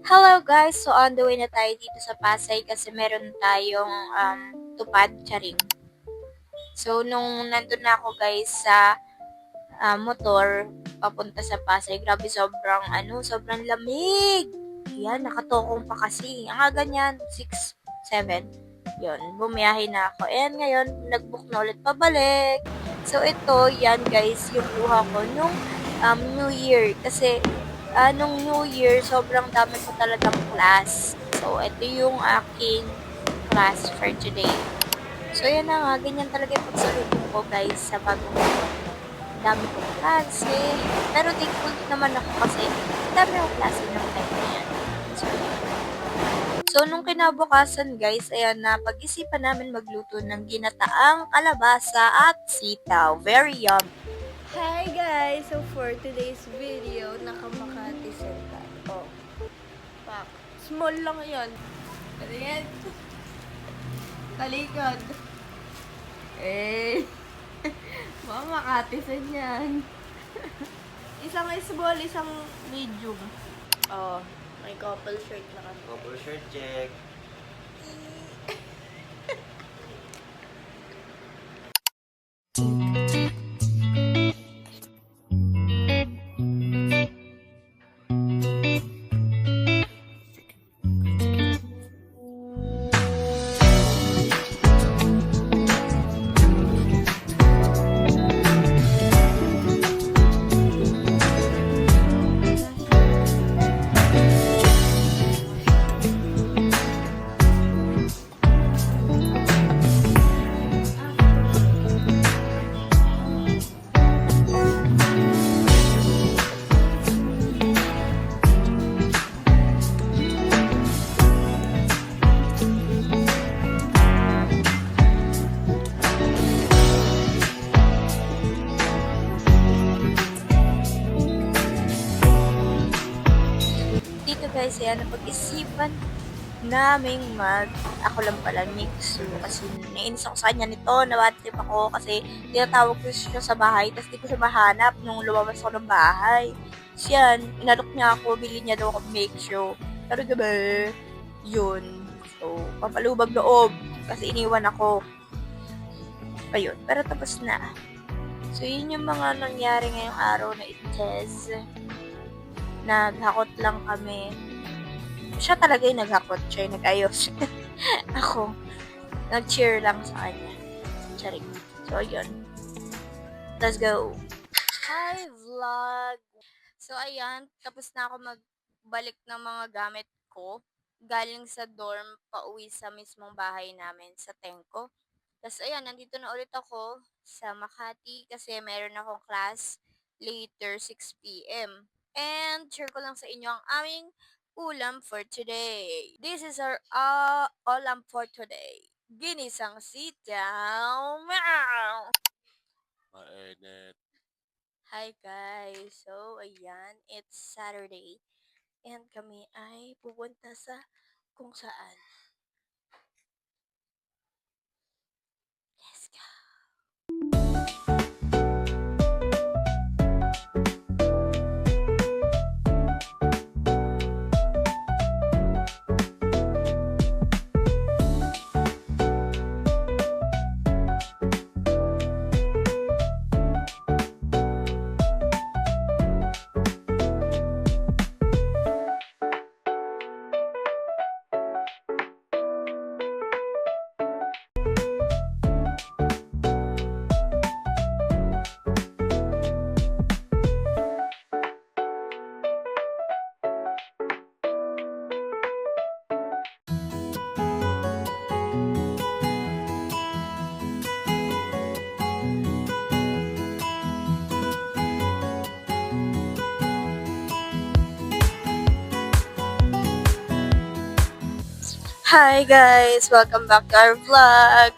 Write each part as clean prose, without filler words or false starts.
Hello guys! So on the way na tayo dito sa Pasay kasi meron tayong tupad, charing. So nung nandun na ako guys sa motor papunta sa Pasay, grabe sobrang lamig. Yan, nakatokong pa kasi. Ang aga niyan, 6, 7. Yun, bumiyahe na ako. And ngayon, nag-book na ulit pabalik. So ito, yan guys, yung kuha ko nung New Year. Kasi nung New Year, sobrang dami ko talagang class. So ito yung aking class for today. So yan na nga, ganyan talaga yung pagsalubong ko guys sa bagong taon. Dami kong klase. Pero thankful naman ako kasi dami akong klase ng time na yan. So, nung kinabukasan guys, ayan na, pag-isipan namin magluto ng ginataang kalabasa at sitaw. Very yum. Hi guys! So for today's video, nakamakati sila. Oh. Pak. Small lang yan. Ayan. Talikod. Eh. Mga makatisan yan. Isang small, isang medium. Oh. May couple shirt na kami. Couple shirt check. Dito guys, ayan, napag-isipan naming ako lang pala mix. Kasi nainis ako sa kanya nito, na-bad trip ako kasi tinatawag ko siya sa bahay, tapos di ko siya mahanap nung lumabas ako ng bahay. So yan, inalok niya ako, bili niya daw ako make show. Pero diba, yun. So, papalubag loob kasi iniwan ako. Ayun, pero tapos na. So, yun yung mga nangyari ngayong araw na ites. Naghakot lang kami. Siya talaga yung naghakot. Siya yung nag-ayos. Ako, nag-cheer lang sa kanya. Charing. So, yun. Let's go. Hi, vlog! So, ayan. Tapos na ako magbalik ng mga gamit ko. Galing sa dorm, pauwi sa mismong bahay namin sa Tenko. Tapos, ayan. Nandito na ulit ako sa Makati kasi meron akong class later 6 p.m. And share ko lang sa inyo ang aming ulam for today. This is our ulam for today. Ginisang sitaw. Meow! Mainit. Hi guys! So, ayan, it's Saturday. And kami ay pupunta sa kung saan. Let's go! Hi guys! Welcome back to our vlog!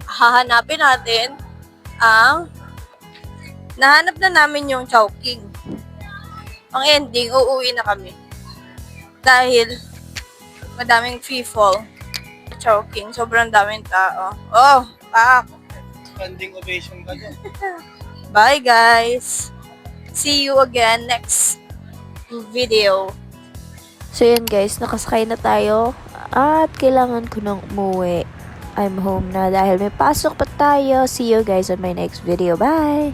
Hahanapin natin ang nahanap na namin yung Chowking. Ang ending, uuwi na kami. Dahil madaming free fall. Chowking, sobrang daming tao. Oh, pak! Standing ovation ka dyan. Bye guys! See you again next video. So yun guys, nakasakay na tayo at kailangan ko nang umuwi. I'm home na dahil may pasok pa tayo. See you guys on my next video. Bye!